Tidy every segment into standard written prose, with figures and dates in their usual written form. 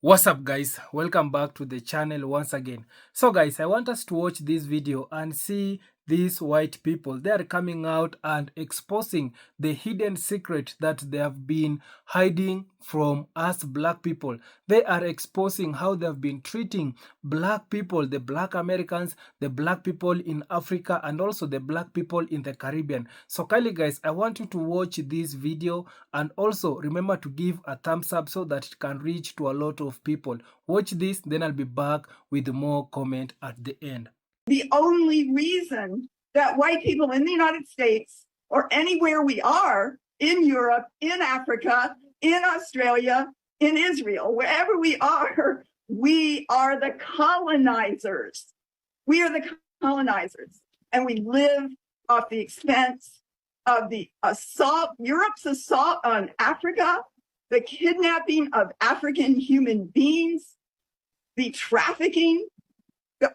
What's up guys, welcome back to the channel once again. So guys, I want us to watch this video and see these white people. They are coming out and exposing the hidden secret that they have been hiding from us black people. They are exposing how they have been treating black people, the black Americans, the black people in Africa, and also the black people in the Caribbean. So kindly guys, I want you to watch this video and also remember to give a thumbs up so that it can reach to a lot of people. Watch this, then I'll be back with more comment at the end. The only reason that white people in the United States or anywhere we are, in Europe, in Africa, in Australia, in Israel, wherever we are the colonizers. We are the colonizers. And we live off the expense of the assault, Europe's assault on Africa, the kidnapping of African human beings, the trafficking,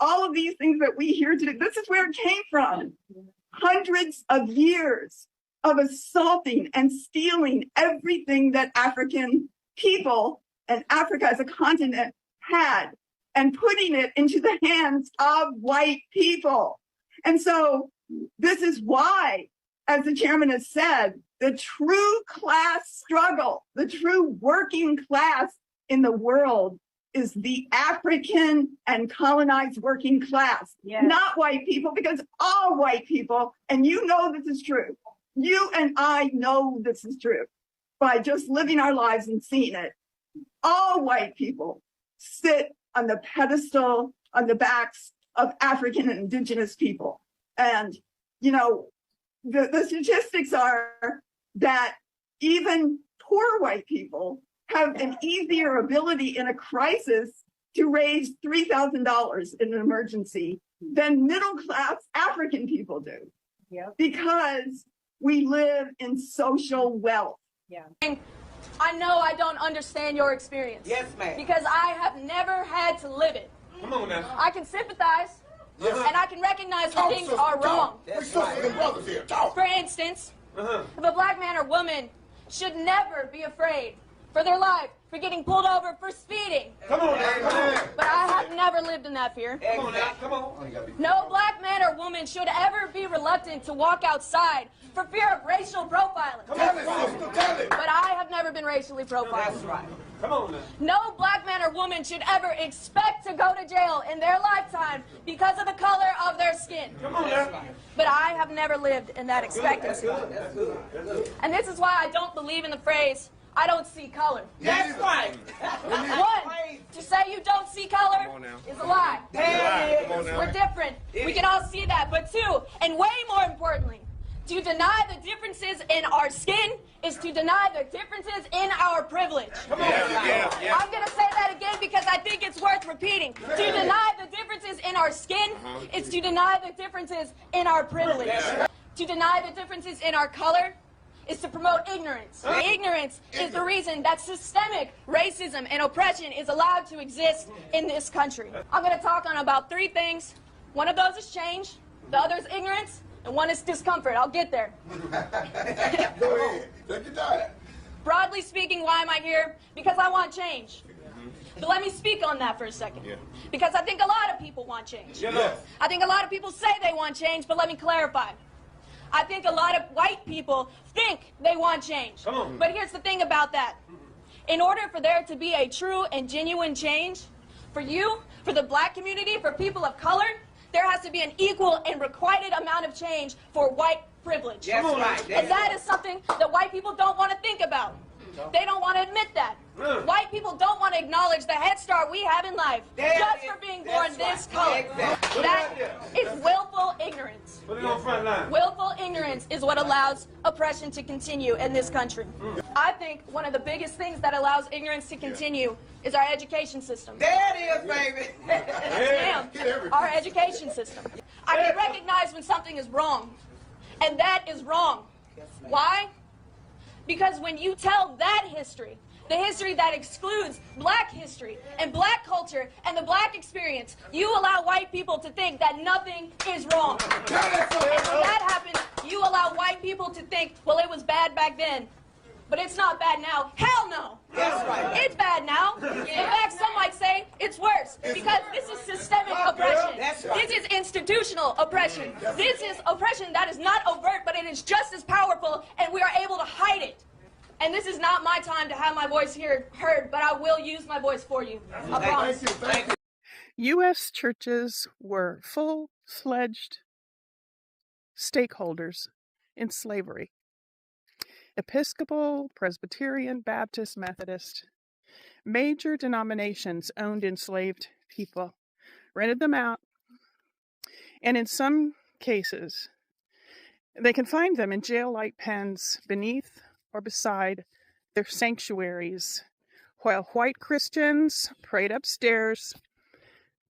all of these things that we hear today. This is where it came from. Hundreds of years of assaulting and stealing everything that African people and Africa as a continent had and putting it into the hands of white people. And so this is why, as the chairman has said, the true class struggle, the true working class in the world is the African and colonized working class, not white people, because all white people, and you know this is true. You and I know this is true by just living our lives and seeing it. All white people sit on the pedestal on the backs of African and indigenous people. And, you know, the statistics are that even poor white people have an easier ability in a crisis to raise $3,000 in an emergency than middle-class African people do. Because we live in social wealth. I know I don't understand your experience. Yes, ma'am. Because I have never had to live it. Come on now. I can sympathize, and I can recognize when things are wrong. That's right. For instance, if a black man or woman should never be afraid for their life, for getting pulled over for speeding. Come on now. Come on. But I have never lived in that fear. Come on now. Come on. No black man or woman should ever be reluctant to walk outside for fear of racial profiling. Tell it, tell it. But I have never been racially profiled. That's right. Come on now. No black man or woman should ever expect to go to jail in their lifetime because of the color of their skin. Come on now. But I have never lived in that expectancy. That's good. And this is why I don't believe in the phrase, I don't see color. That's right. One, to say you don't see color is a lie. We're different. We can all see that. But two, and way more importantly, to deny the differences in our skin is to deny the differences in our privilege. Come on. I'm going to say that again because I think it's worth repeating. To deny the differences in our skin is to deny the differences in our privilege. To deny the differences in our color is to promote ignorance. Ignorance is the reason that systemic racism and oppression is allowed to exist in this country. I'm going to talk on about three things. One of those is change, the other is ignorance, and one is discomfort. I'll get there. Go ahead. Take your time. Broadly speaking, why am I here? Because I want change. But let me speak on that for a second. Because I think a lot of people want change. I think a lot of people say they want change, but let me clarify. I think a lot of white people think they want change. But here's the thing about that. In order for there to be a true and genuine change, for you, for the black community, for people of color, there has to be an equal and requited amount of change for white privilege. That's right. And that is something that white people don't want to think about. They don't want to admit that. White people don't want to acknowledge the head start we have in life just for being born this color. That is willful ignorance. Put it on front line. Willful ignorance is what allows oppression to continue in this country. I think one of the biggest things that allows ignorance to continue is our education system. There it is, baby. Yes, ma'am. Our education system. I can recognize when something is wrong, and that is wrong. Why? Because when you tell that history, the history that excludes black history and black culture and the black experience, you allow white people to think that nothing is wrong. And when that happens, you allow white people to think, well, it was bad back then, but it's not bad now. Hell no. That's right. It's bad now. In fact, some Because this is systemic oppression. This is institutional oppression. This is oppression that is not overt, but it is just as powerful, and we are able to hide it. And this is not my time to have my voice heard, but I will use my voice for you. I promise. Thank you. U.S. churches were full-fledged stakeholders in slavery. Episcopal, Presbyterian, Baptist, Methodist, major denominations owned enslaved people, rented them out, and in some cases, they confined them in jail-like pens beneath or beside their sanctuaries, while white Christians prayed upstairs.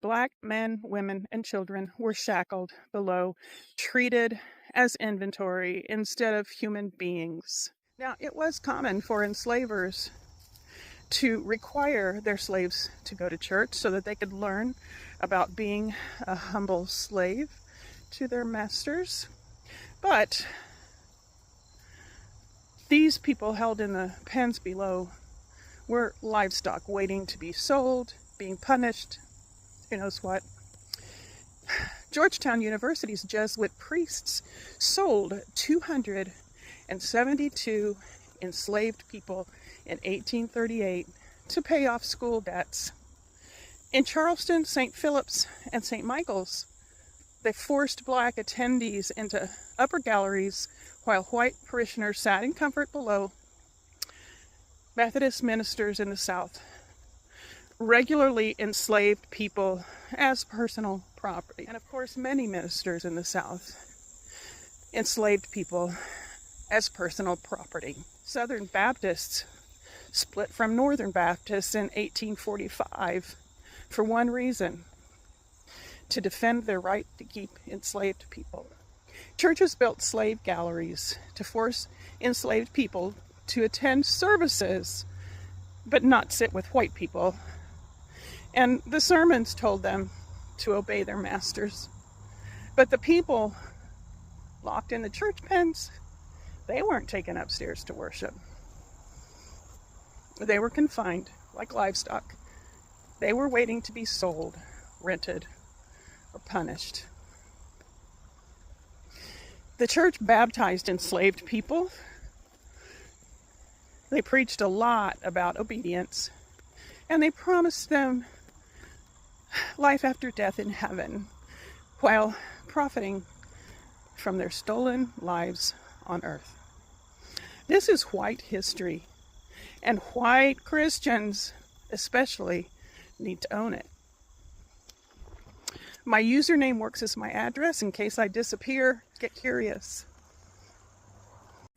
Black men, women, and children were shackled below, treated as inventory instead of human beings. Now, it was common for enslavers to require their slaves to go to church so that they could learn about being a humble slave to their masters. But these people held in the pens below were livestock waiting to be sold, being punished. Who knows what? Georgetown University's Jesuit priests sold 272 enslaved people in 1838 to pay off school debts. In Charleston, St. Philip's, and St. Michael's, they forced black attendees into upper galleries while white parishioners sat in comfort below. Methodist ministers in the South regularly enslaved people as personal property. And of course, many ministers in the South enslaved people as personal property. Southern Baptists split from Northern Baptists in 1845 for one reason: to defend their right to keep enslaved people. Churches built slave galleries to force enslaved people to attend services, but not sit with white people. And the sermons told them to obey their masters. But the people locked in the church pens, they weren't taken upstairs to worship. They were confined like livestock. They were waiting to be sold, rented, or punished. The church baptized enslaved people. They preached a lot about obedience, and they promised them life after death in heaven, while profiting from their stolen lives on earth. This is white history, and white Christians especially need to own it. My username works as my address in case I disappear. Get curious.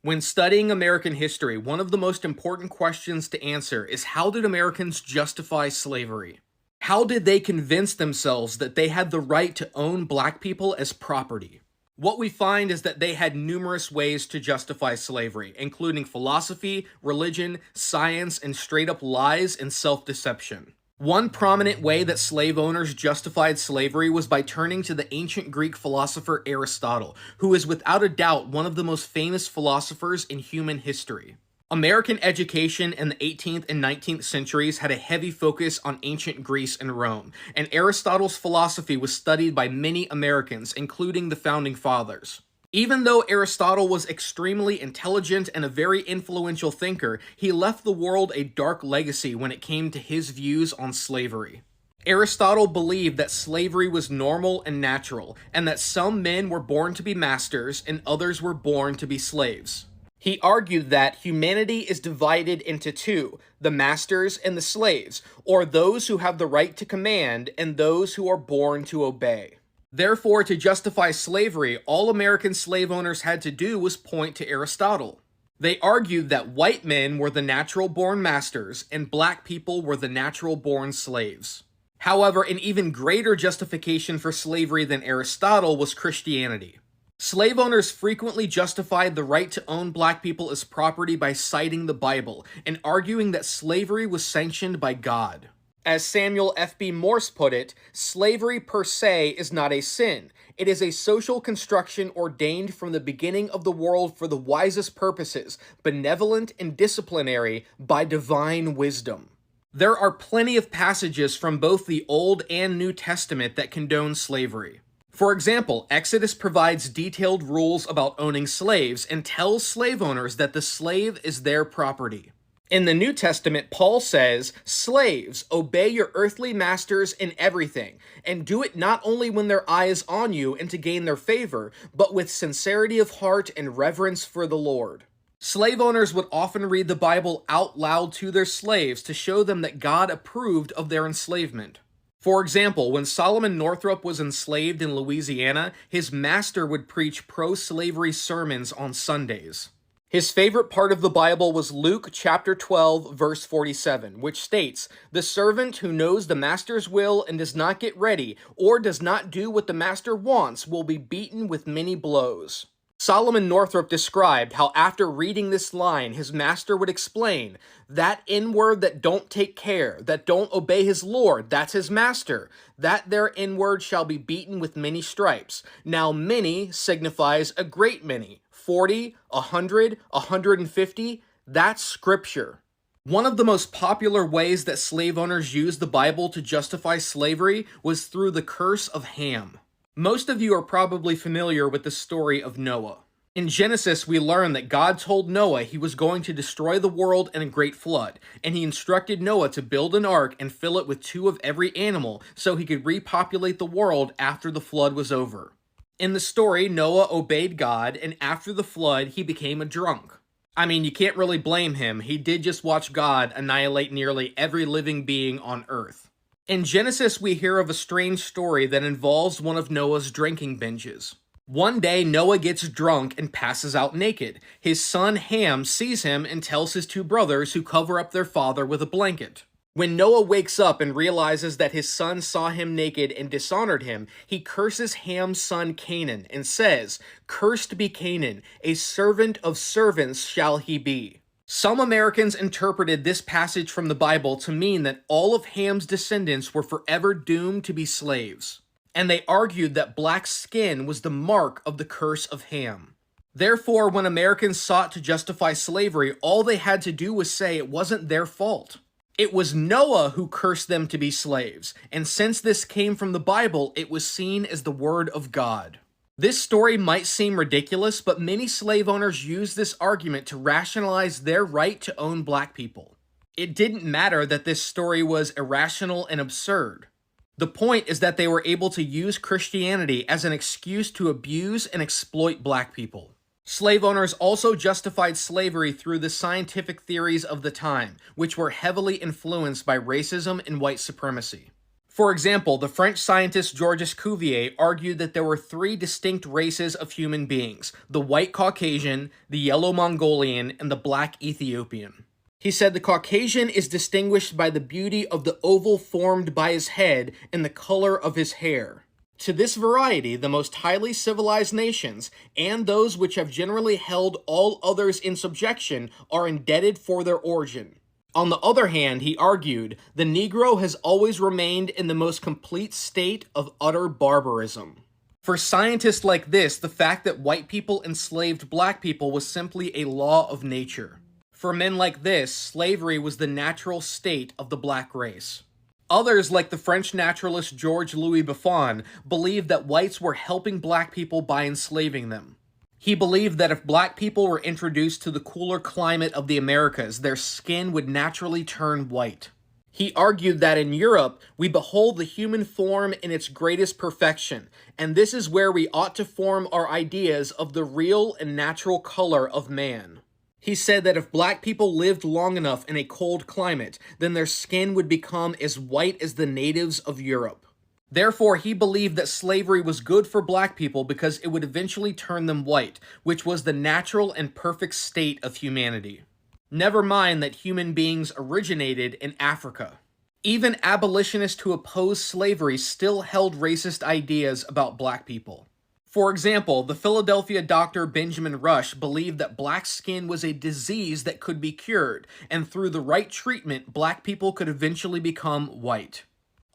When studying American history, one of the most important questions to answer is, how did Americans justify slavery? How did they convince themselves that they had the right to own black people as property? What we find is that they had numerous ways to justify slavery, including philosophy, religion, science, and straight-up lies and self-deception. One prominent way that slave owners justified slavery was by turning to the ancient Greek philosopher Aristotle, who is without a doubt one of the most famous philosophers in human history. American education in the 18th and 19th centuries had a heavy focus on ancient Greece and Rome, and Aristotle's philosophy was studied by many Americans, including the Founding Fathers. Even though Aristotle was extremely intelligent and a very influential thinker, he left the world a dark legacy when it came to his views on slavery. Aristotle believed that slavery was normal and natural, and that some men were born to be masters and others were born to be slaves. He argued that humanity is divided into two, the masters and the slaves, or those who have the right to command and those who are born to obey. Therefore, to justify slavery, all American slave owners had to do was point to Aristotle. They argued that white men were the natural-born masters and black people were the natural-born slaves. However, an even greater justification for slavery than Aristotle was Christianity. Slave owners frequently justified the right to own black people as property by citing the Bible and arguing that slavery was sanctioned by God. As Samuel F.B. Morse put it, slavery per se is not a sin. It is a social construction ordained from the beginning of the world for the wisest purposes, benevolent and disciplinary, by divine wisdom. There are plenty of passages from both the Old and New Testament that condone slavery. For example, Exodus provides detailed rules about owning slaves and tells slave owners that the slave is their property. In the New Testament, Paul says, "Slaves, obey your earthly masters in everything, and do it not only when their eye is on you and to gain their favor, but with sincerity of heart and reverence for the Lord." Slave owners would often read the Bible out loud to their slaves to show them that God approved of their enslavement. For example, when Solomon Northup was enslaved in Louisiana, his master would preach pro-slavery sermons on Sundays. His favorite part of the Bible was Luke chapter 12, verse 47, which states, "The servant who knows the master's will and does not get ready, or does not do what the master wants, will be beaten with many blows." Solomon Northup described how after reading this line, his master would explain, "That inward that don't take care, that don't obey his Lord, that's his master. That there inward shall be beaten with many stripes." Now many signifies a great many. 40, 100, 150, that's scripture. One of the most popular ways that slave owners used the Bible to justify slavery was through the curse of Ham. Most of you are probably familiar with the story of Noah. In Genesis, we learn that God told Noah he was going to destroy the world in a great flood, and he instructed Noah to build an ark and fill it with 2 of every animal so he could repopulate the world after the flood was over. In the story, Noah obeyed God, and after the flood, he became a drunk. I mean, you can't really blame him. He did just watch God annihilate nearly every living being on earth. In Genesis, we hear of a strange story that involves one of Noah's drinking binges. One day, Noah gets drunk and passes out naked. His son Ham sees him and tells his 2 brothers, who cover up their father with a blanket. When Noah wakes up and realizes that his son saw him naked and dishonored him, he curses Ham's son Canaan and says, "Cursed be Canaan, a servant of servants shall he be." Some Americans interpreted this passage from the Bible to mean that all of Ham's descendants were forever doomed to be slaves, and they argued that black skin was the mark of the curse of Ham. Therefore, when Americans sought to justify slavery, all they had to do was say it wasn't their fault. It was Noah who cursed them to be slaves, and since this came from the Bible, it was seen as the word of God. This story might seem ridiculous, but many slave owners used this argument to rationalize their right to own black people. It didn't matter that this story was irrational and absurd. The point is that they were able to use Christianity as an excuse to abuse and exploit black people. Slave owners also justified slavery through the scientific theories of the time, which were heavily influenced by racism and white supremacy. For example, the French scientist Georges Cuvier argued that there were 3 distinct races of human beings: the white Caucasian, the yellow Mongolian, and the black Ethiopian. He said the Caucasian is distinguished by the beauty of the oval formed by his head and the color of his hair. To this variety, the most highly civilized nations, and those which have generally held all others in subjection, are indebted for their origin. On the other hand, he argued, the Negro has always remained in the most complete state of utter barbarism. For scientists like this, the fact that white people enslaved black people was simply a law of nature. For men like this, slavery was the natural state of the black race. Others, like the French naturalist Georges Louis Buffon, believed that whites were helping black people by enslaving them. He believed that if black people were introduced to the cooler climate of the Americas, their skin would naturally turn white. He argued that in Europe, we behold the human form in its greatest perfection, and this is where we ought to form our ideas of the real and natural color of man. He said that if black people lived long enough in a cold climate, then their skin would become as white as the natives of Europe. Therefore, he believed that slavery was good for black people because it would eventually turn them white, which was the natural and perfect state of humanity. Never mind that human beings originated in Africa. Even abolitionists who opposed slavery still held racist ideas about black people. For example, the Philadelphia doctor Benjamin Rush believed that black skin was a disease that could be cured, and through the right treatment, black people could eventually become white.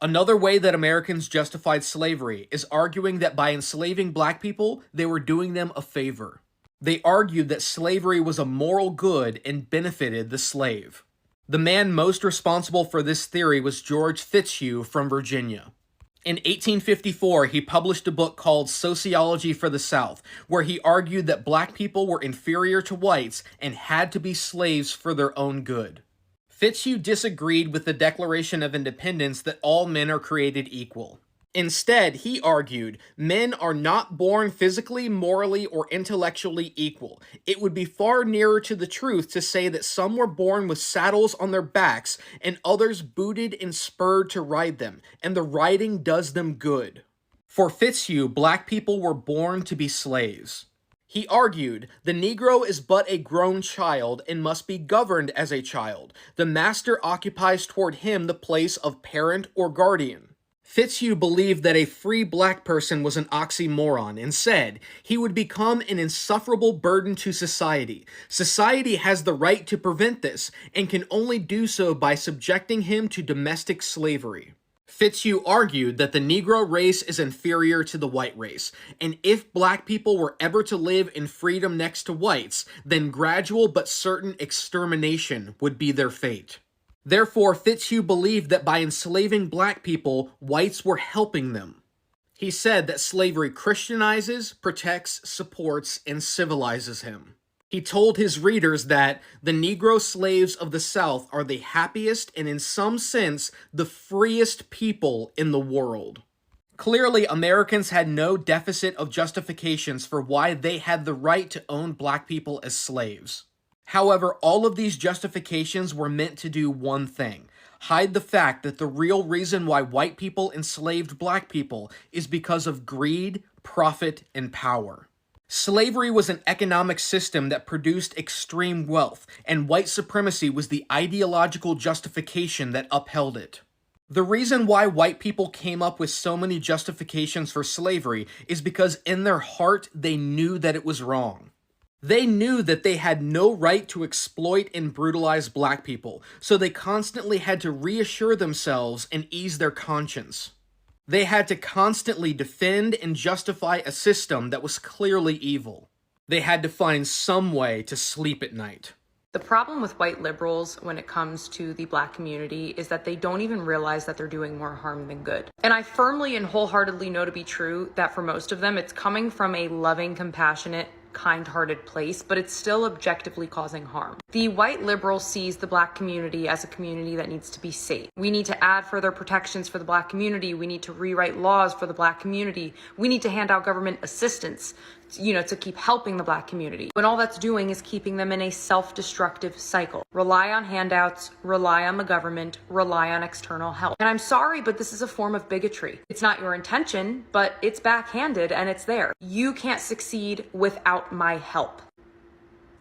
Another way that Americans justified slavery is arguing that by enslaving black people, they were doing them a favor. They argued that slavery was a moral good and benefited the slave. The man most responsible for this theory was George Fitzhugh from Virginia. In 1854, he published a book called Sociology for the South, where he argued that black people were inferior to whites and had to be slaves for their own good. Fitzhugh disagreed with the Declaration of Independence that all men are created equal. Instead, he argued, men are not born physically, morally, or intellectually equal. It would be far nearer to the truth to say that some were born with saddles on their backs and others booted and spurred to ride them, and the riding does them good. For Fitzhugh, black people were born to be slaves. He argued, the Negro is but a grown child and must be governed as a child. The master occupies toward him the place of parent or guardian. Fitzhugh believed that a free black person was an oxymoron and said he would become an insufferable burden to society. Society has the right to prevent this and can only do so by subjecting him to domestic slavery. Fitzhugh argued that the Negro race is inferior to the white race, and if black people were ever to live in freedom next to whites, then gradual but certain extermination would be their fate. Therefore, Fitzhugh believed that by enslaving black people, whites were helping them. He said that slavery Christianizes, protects, supports, and civilizes him. He told his readers that the Negro slaves of the South are the happiest and in some sense the freest people in the world. Clearly, Americans had no deficit of justifications for why they had the right to own black people as slaves. However, all of these justifications were meant to do one thing: hide the fact that the real reason why white people enslaved black people is because of greed, profit, and power. Slavery was an economic system that produced extreme wealth, and white supremacy was the ideological justification that upheld it. The reason why white people came up with so many justifications for slavery is because in their heart they knew that it was wrong. They knew that they had no right to exploit and brutalize black people, so they constantly had to reassure themselves and ease their conscience. They had to constantly defend and justify a system that was clearly evil. They had to find some way to sleep at night. The problem with white liberals when it comes to the black community is that they don't even realize that they're doing more harm than good. And I firmly and wholeheartedly know to be true that for most of them, it's coming from a loving, compassionate, kind-hearted place, but it's still objectively causing harm. The white liberal sees the black community as a community that needs to be safe. We need to add further protections for the black community. We need to rewrite laws for the black community. We need to hand out government assistance, to keep helping the black community. When all that's doing is keeping them in a self-destructive cycle. Rely on handouts, rely on the government, rely on external help. And I'm sorry, but this is a form of bigotry. It's not your intention, but it's backhanded and it's there. You can't succeed without my help.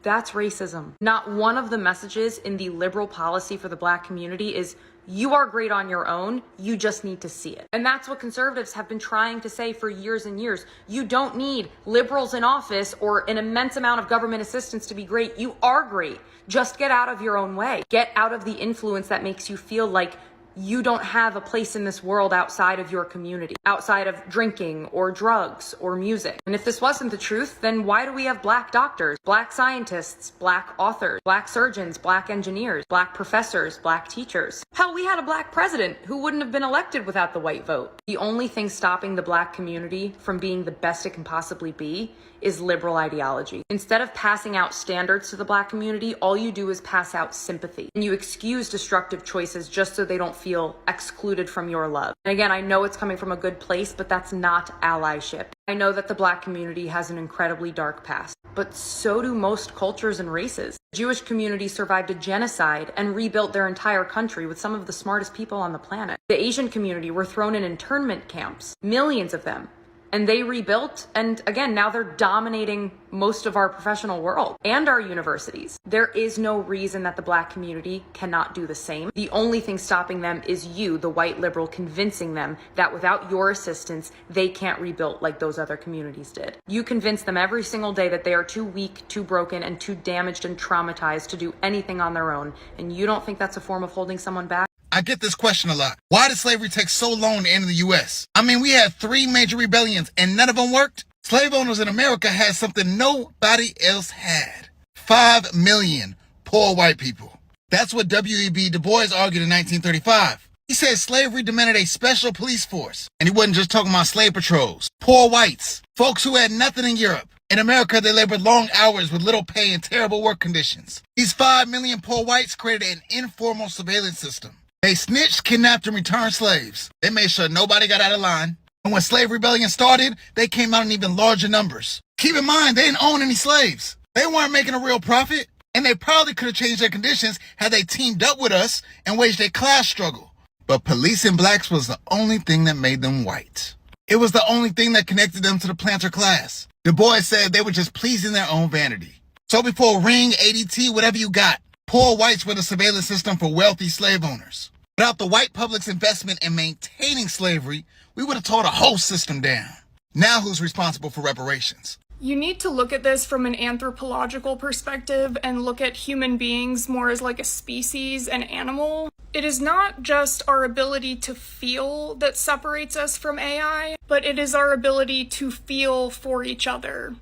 That's racism. Not one of the messages in the liberal policy for the black community is, you are great on your own, you just need to see it. And that's what conservatives have been trying to say for years and years. You don't need liberals in office or an immense amount of government assistance to be great. You are great. Just get out of your own way. Get out of the influence that makes you feel like you don't have a place in this world outside of your community, outside of drinking or drugs or music. And if this wasn't the truth, then why do we have black doctors, black scientists, black authors, black surgeons, black engineers, black professors, black teachers? Hell, we had a black president who wouldn't have been elected without the white vote. The only thing stopping the black community from being the best it can possibly be is liberal ideology. Instead of passing out standards to the black community, all you do is pass out sympathy. And you excuse destructive choices just so they don't feel excluded from your love. And again, I know it's coming from a good place, but that's not allyship. I know that the black community has an incredibly dark past, but so do most cultures and races. The Jewish community survived a genocide and rebuilt their entire country with some of the smartest people on the planet. The Asian community were thrown in internment camps, millions of them. And they rebuilt, and again, now they're dominating most of our professional world and our universities. There is no reason that the black community cannot do the same. The only thing stopping them is you, the white liberal, convincing them that without your assistance, they can't rebuild like those other communities did. You convince them every single day that they are too weak, too broken, and too damaged and traumatized to do anything on their own. And you don't think that's a form of holding someone back? I get this question a lot. Why did slavery take so long to end in the U.S.? I mean, we had 3 major rebellions and none of them worked. Slave owners in America had something nobody else had. 5 million poor white people. That's what W.E.B. Du Bois argued in 1935. He said slavery demanded a special police force. And he wasn't just talking about slave patrols. Poor whites, folks who had nothing in Europe. In America, they labored long hours with little pay and terrible work conditions. These 5 million poor whites created an informal surveillance system. They snitched, kidnapped, and returned slaves. They made sure nobody got out of line. And when slave rebellion started, they came out in even larger numbers. Keep in mind, they didn't own any slaves. They weren't making a real profit. And they probably could have changed their conditions had they teamed up with us and waged a class struggle. But policing blacks was the only thing that made them white. It was the only thing that connected them to the planter class. Du Bois said they were just pleasing their own vanity. So before Ring, ADT, whatever you got, poor whites were the surveillance system for wealthy slave owners. Without the white public's investment in maintaining slavery, we would have tore the whole system down. Now who's responsible for reparations? You need to look at this from an anthropological perspective and look at human beings more as like a species, an animal. It is not just our ability to feel that separates us from AI, but it is our ability to feel for each other.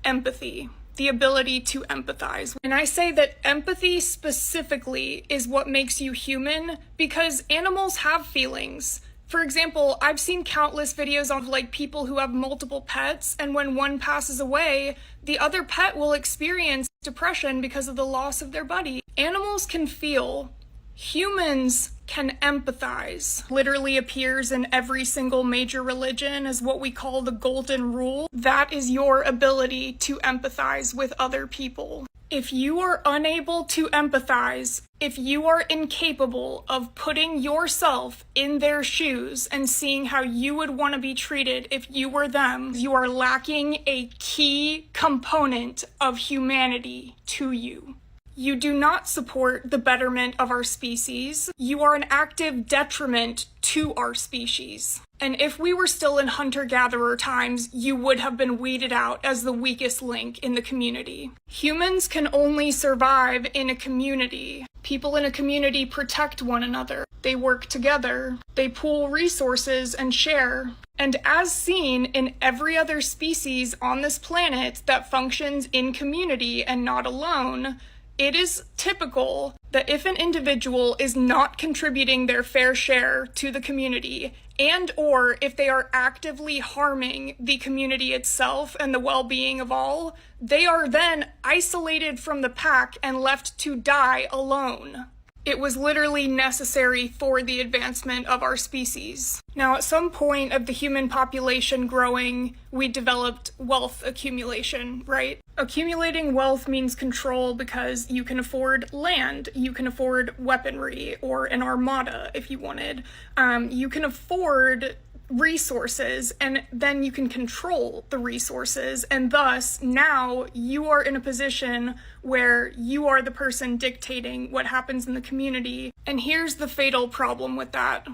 Empathy. The ability to empathize. And I say that empathy specifically is what makes you human because animals have feelings. For example, I've seen countless videos of like people who have multiple pets, and when one passes away, the other pet will experience depression because of the loss of their buddy. Animals can feel. Humans can empathize. Literally appears in every single major religion as what we call the golden rule. That is your ability to empathize with other people. If you are unable to empathize, if you are incapable of putting yourself in their shoes and seeing how you would want to be treated if you were them, you are lacking a key component of humanity to you. You do not support the betterment of our species. You are an active detriment to our species. And if we were still in hunter-gatherer times, you would have been weeded out as the weakest link in the community. Humans can only survive in a community. People in a community protect one another. They work together. They pool resources and share. And as seen in every other species on this planet that functions in community and not alone, it is typical that if an individual is not contributing their fair share to the community, and or if they are actively harming the community itself and the well-being of all, they are then isolated from the pack and left to die alone. It was literally necessary for the advancement of our species. Now, at some point of the human population growing, we developed wealth accumulation, right? Accumulating wealth means control because you can afford land, you can afford weaponry, or an armada if you wanted. You can afford resources, and then you can control the resources, and thus now you are in a position where you are the person dictating what happens in the community. And here's the fatal problem with that.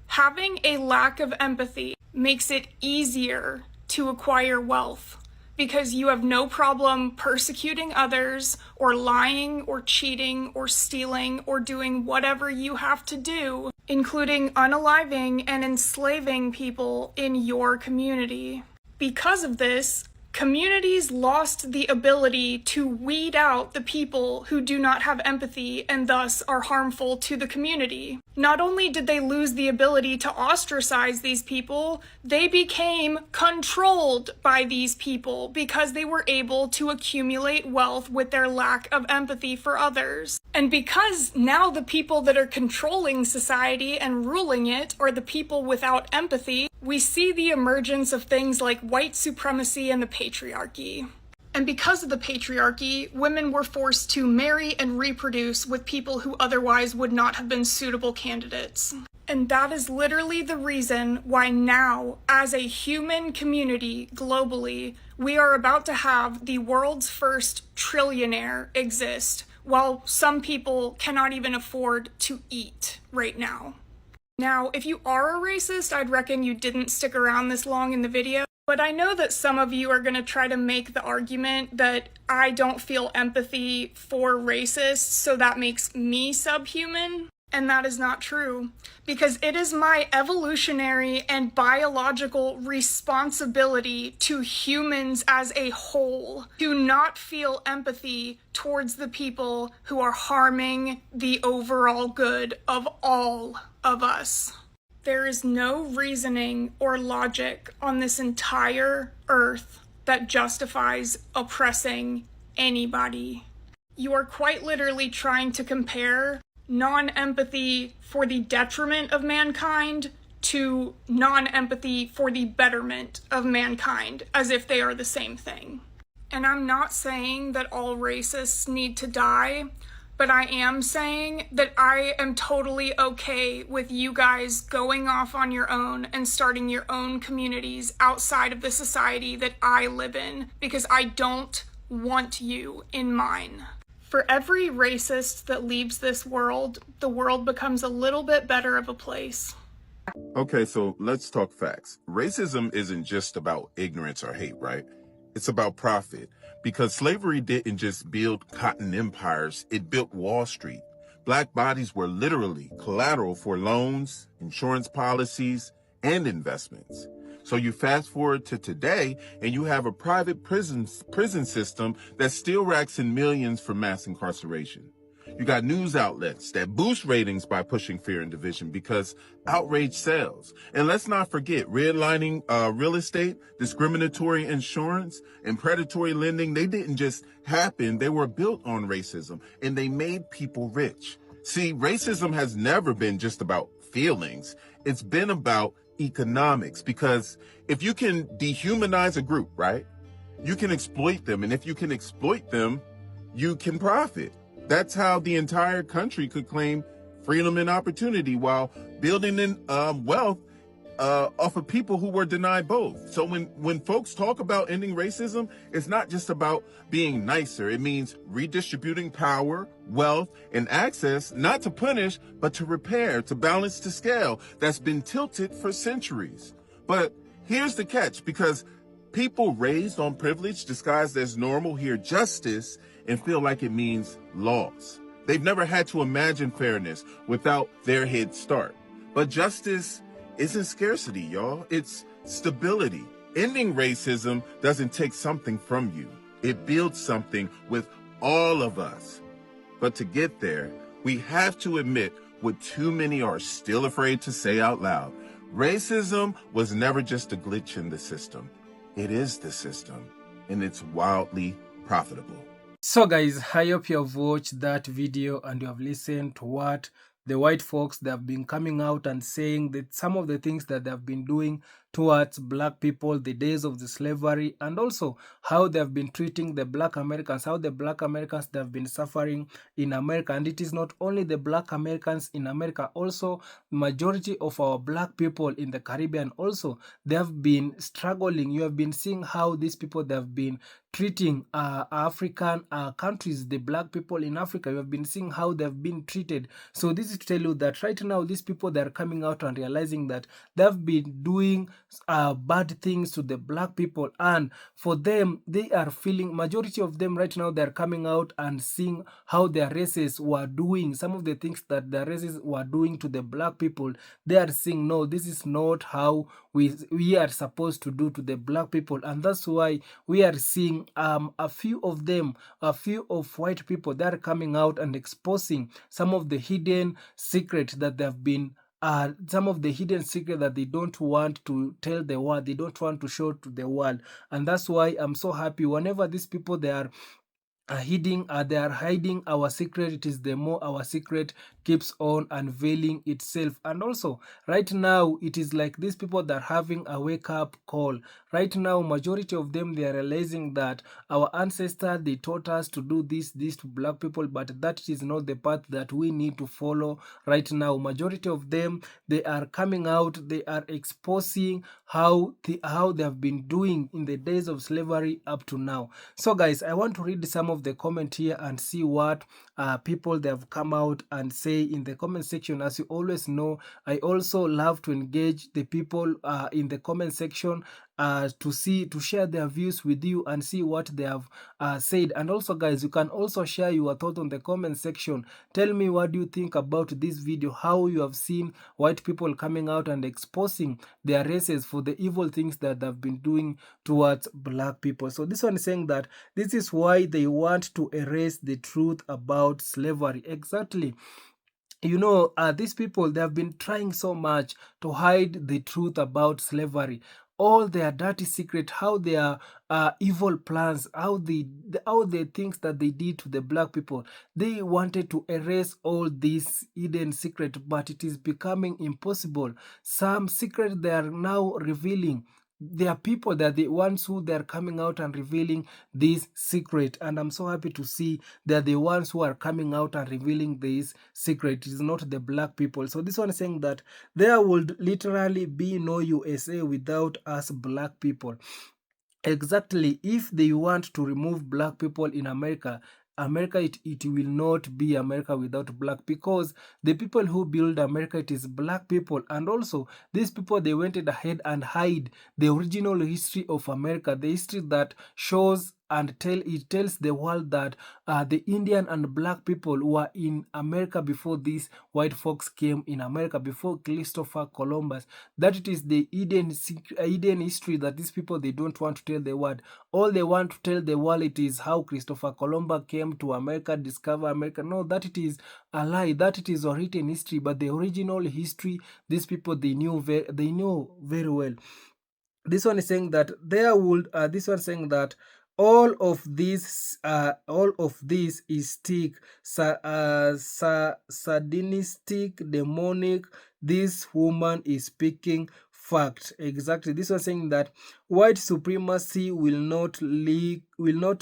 Having a lack of empathy makes it easier to acquire wealth because you have no problem persecuting others or lying or cheating or stealing or doing whatever you have to do, including unaliving and enslaving people in your community. Because of this, communities lost the ability to weed out the people who do not have empathy and thus are harmful to the community. Not only did they lose the ability to ostracize these people, they became controlled by these people because they were able to accumulate wealth with their lack of empathy for others. And because now the people that are controlling society and ruling it are the people without empathy, we see the emergence of things like white supremacy and the patriarchy. And because of the patriarchy, women were forced to marry and reproduce with people who otherwise would not have been suitable candidates. And that is literally the reason why now, as a human community globally, we are about to have the world's first trillionaire exist, while some people cannot even afford to eat right now. Now, if you are a racist, I'd reckon you didn't stick around this long in the video. But I know that some of you are going to try to make the argument that I don't feel empathy for racists, so that makes me subhuman. And that is not true, because it is my evolutionary and biological responsibility to humans as a whole to not feel empathy towards the people who are harming the overall good of all of us. There is no reasoning or logic on this entire earth that justifies oppressing anybody. You are quite literally trying to compare non-empathy for the detriment of mankind to non-empathy for the betterment of mankind, as if they are the same thing. And I'm not saying that all racists need to die, but I am saying that I am totally okay with you guys going off on your own and starting your own communities outside of the society that I live in, because I don't want you in mine. For every racist that leaves this world, the world becomes a little bit better of a place. Okay, so let's talk facts. Racism isn't just about ignorance or hate, right? It's about profit. Because slavery didn't just build cotton empires, it built Wall Street. Black bodies were literally collateral for loans, insurance policies, and investments. So you fast forward to today, and you have a private prison system that still racks in millions for mass incarceration. You got news outlets that boost ratings by pushing fear and division because outrage sells. And let's not forget, redlining real estate, discriminatory insurance, and predatory lending, they didn't just happen. They were built on racism, and they made people rich. See, racism has never been just about feelings. It's been about economics, because if you can dehumanize a group, right, you can exploit them. And if you can exploit them, you can profit. That's how the entire country could claim freedom and opportunity while building in wealth off of people who were denied both. So when folks talk about ending racism, it's not just about being nicer. It means redistributing power, wealth, and access, not to punish, but to repair, to balance the scale that's been tilted for centuries. But here's the catch, because people raised on privilege disguised as normal hear justice and feel like it means laws. They've never had to imagine fairness without their head start. But justice isn't scarcity, y'all. It's stability. Ending racism doesn't take something from you. It builds something with all of us. But to get there, we have to admit what too many are still afraid to say out loud. Racism was never just a glitch in the system. It is the system, and it's wildly profitable. So guys, I hope you have watched that video and you have listened to what the white folks, they have been coming out and saying that some of the things that they have been doing towards black people, the days of the slavery, and also how they have been treating the black Americans, how the black Americans, they have been suffering in America. And it is not only the black Americans in America, also majority of our black people in the Caribbean also, they have been struggling. You have been seeing how these people, they have been treating African countries, the black people in Africa. You have been seeing how they have been treated. So this is to tell you that right now, these people, they are coming out and realizing that they have been doing bad things to the black people, and for them, they are feeling, majority of them right now, they're coming out and seeing how their races were doing, some of the things that their races were doing to the black people. They are saying, no, this is not how we are supposed to do to the black people. And that's why we are seeing a few of them, a few of white people, that are coming out and exposing some of the hidden secrets that they have been some of the hidden secret that they don't want to tell the world, they don't want to show to the world. And that's why I'm so happy whenever these people, they are they are hiding our secret, it is the more our secret keeps on unveiling itself. And also right now, it is like these people that are having a wake-up call. Right now, majority of them, they are realizing that our ancestors, they taught us to do this to black people, but that is not the path that we need to follow. Right now, majority of them, they are coming out, they are exposing how they have been doing in the days of slavery up to now. So guys, I want to read some of the comment here and see what people, they have come out and say in the comment section. As you always know, I also love to engage the people in the comment section, to share their views with you and see what they have said. And also, guys, you can also share your thoughts on the comment section. Tell me what do you think about this video, how you have seen white people coming out and exposing their races for the evil things that they've been doing towards black people. So this one is saying that this is why they want to erase the truth about slavery. Exactly. You know, these people, they have been trying so much to hide the truth about slavery, all their dirty secret, how their evil plans, how the things that they did to the black people. They wanted to erase all these hidden secret, but it is becoming impossible. Some secret they are now revealing. There are people that the ones who they're coming out and revealing this secret, and I'm so happy to see they're the ones who are coming out and revealing this secret. It is not the black people. So this one is saying that there would literally be no USA without us black people. Exactly. If they want to remove black people in America, it will not be America without black, because the people who build America, it is black people. And also these people, they went ahead and hide the original history of America, the history that shows and tells the world that the Indian and black people were in America before these white folks came in America, before Christopher Columbus. That it is the hidden history that these people, they don't want to tell the world. All they want to tell the world, it is how Christopher Columbus came to America, discover America. No, that it is a lie, that it is a written history. But the original history, these people, they knew very well. This one is saying that this one saying that all of this is sadinistic, demonic. This woman is speaking fact. Exactly. This one saying that white supremacy will not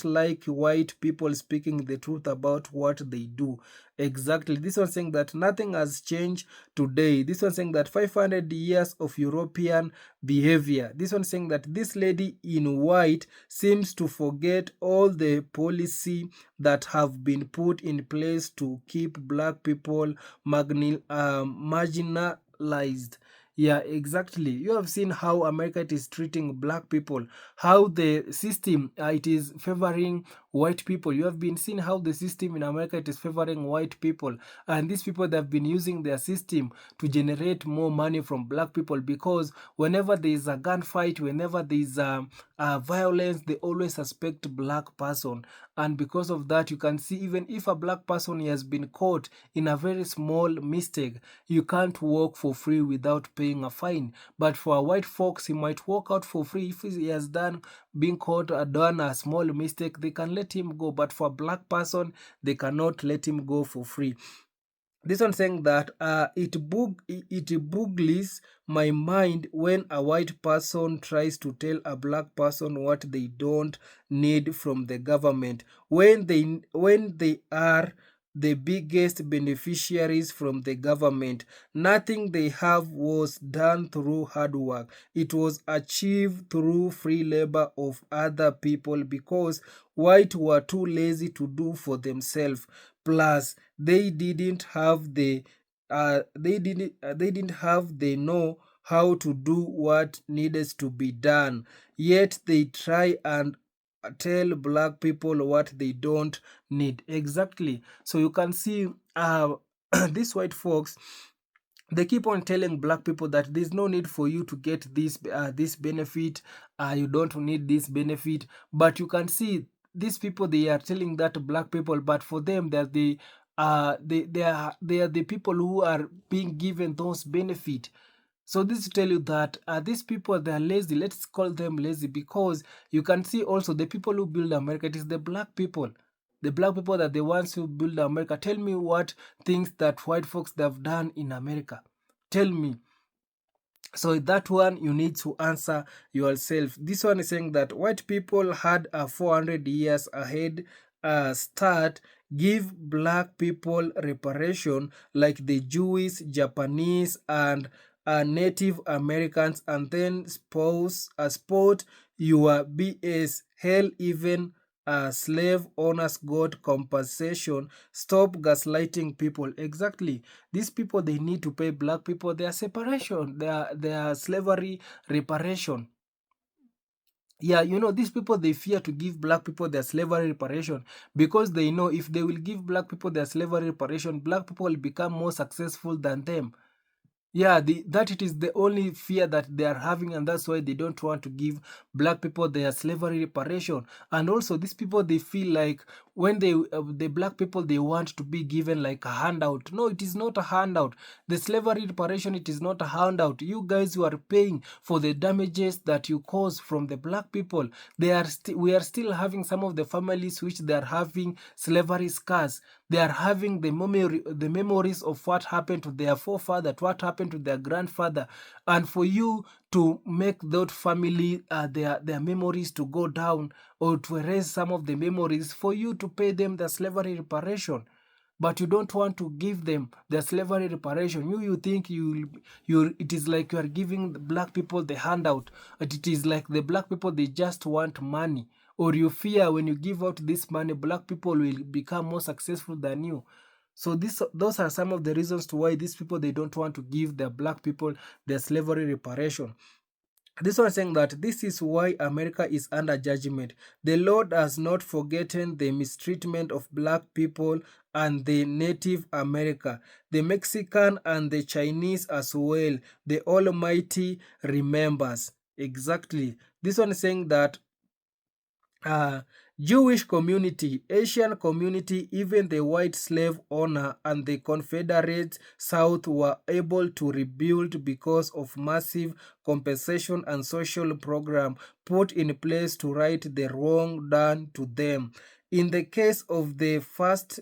like white people speaking the truth about what they do. Exactly. This one saying that nothing has changed today. This one saying that 500 years of European behavior. This one saying that this lady in white seems to forget all the policy that have been put in place to keep black people marginalized. Yeah, exactly. You have seen how America is treating black people, how the system it is favoring white people. You have been seeing how the system in America, it is favoring white people, and these people, they have been using their system to generate more money from black people, because whenever there is a gunfight, whenever there is violence, they always suspect black person. And because of that, you can see, even if a black person has been caught in a very small mistake, you can't walk for free without paying a fine. But for a white folks, he might walk out for free. If he has been caught or done a small mistake, they can let him go. But for a black person, they cannot let him go for free. This one saying that it boggles my mind when a white person tries to tell a black person what they don't need from the government, when they are the biggest beneficiaries from the government. Nothing they have was done through hard work. It was achieved through free labor of other people, because white were too lazy to do for themselves. Plus, they didn't have the know how to do what needs to be done. Yet they try and tell black people what they don't need. Exactly. So you can see these white folks, they keep on telling black people that there's no need for you to get this benefit. You don't need this benefit. But you can see these people, they are telling that to black people, but for them, that they are the people who are being given those benefit. So this to tell you that these people, they are lazy. Let's call them lazy, because you can see also the people who build America, it is the black people. The black people that the ones who build America. Tell me what things that white folks they have done in America. Tell me. So that one, you need to answer yourself. This one is saying that white people had a 400 years ahead start. Give black people reparation like the Jewish, Japanese, and Native Americans, and then support your BS. Hell, even slave owners got compensation. Stop gaslighting people. Exactly. These people, they need to pay black people their separation, their slavery reparation. Yeah, you know, these people, they fear to give black people their slavery reparation because they know if they will give black people their slavery reparation, black people will become more successful than them. Yeah, that it is the only fear that they are having, and that's why they don't want to give black people their slavery reparation. And also, these people, they feel like when the black people, they want to be given like a handout. No, it is not a handout. The slavery reparation, it is not a handout. You guys who are paying for the damages that you cause from the black people, we are still having some of the families which they are having slavery scars. They are having the memories of what happened to their forefather, what happened to their grandfather, and for you to make that family their memories to go down, or to erase some of the memories, for you to pay them the slavery reparation. But you don't want to give them the slavery reparation. You think it is like you are giving the black people the handout. But it is like the black people, they just want money. Or you fear when you give out this money, black people will become more successful than you. So those are some of the reasons to why these people, they don't want to give the black people their slavery reparation. This one saying that this is why America is under judgment. The Lord has not forgotten the mistreatment of black people and the Native America, the Mexican and the Chinese as well. The Almighty remembers. Exactly. This one is saying that Jewish community, Asian community, even the white slave owner and the Confederate South were able to rebuild because of massive compensation and social program put in place to right the wrong done to them. In the case of the first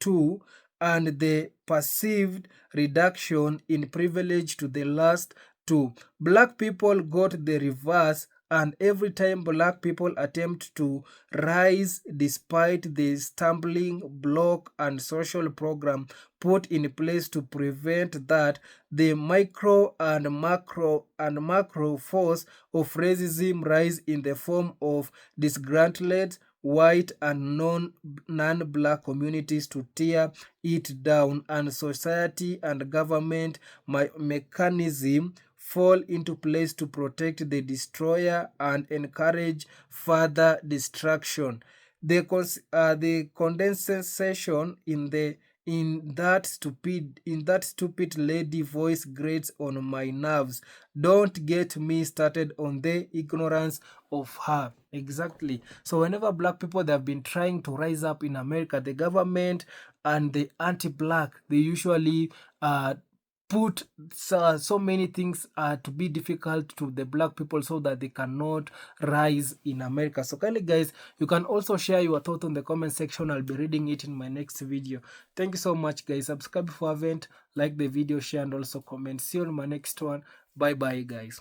two, and the perceived reduction in privilege to the last two, black people got the reverse. And every time black people attempt to rise despite the stumbling block and social program put in place to prevent that, the micro and macro force of racism rise in the form of disgruntled white and non-black communities to tear it down, and society and government mechanism fall into place to protect the destroyer and encourage further destruction. The condensation in that stupid lady voice grates on my nerves. Don't get me started on the ignorance of her. Exactly. So whenever black people, they have been trying to rise up in America, the government and the anti-black, they usually put so many things to be difficult to the black people so that they cannot rise in America. So kindly guys, you can also share your thoughts on the comment section. I'll be reading it in my next video. Thank you so much guys. Subscribe if you haven't, like the video, share, and also comment. See you on my next one. Bye bye guys.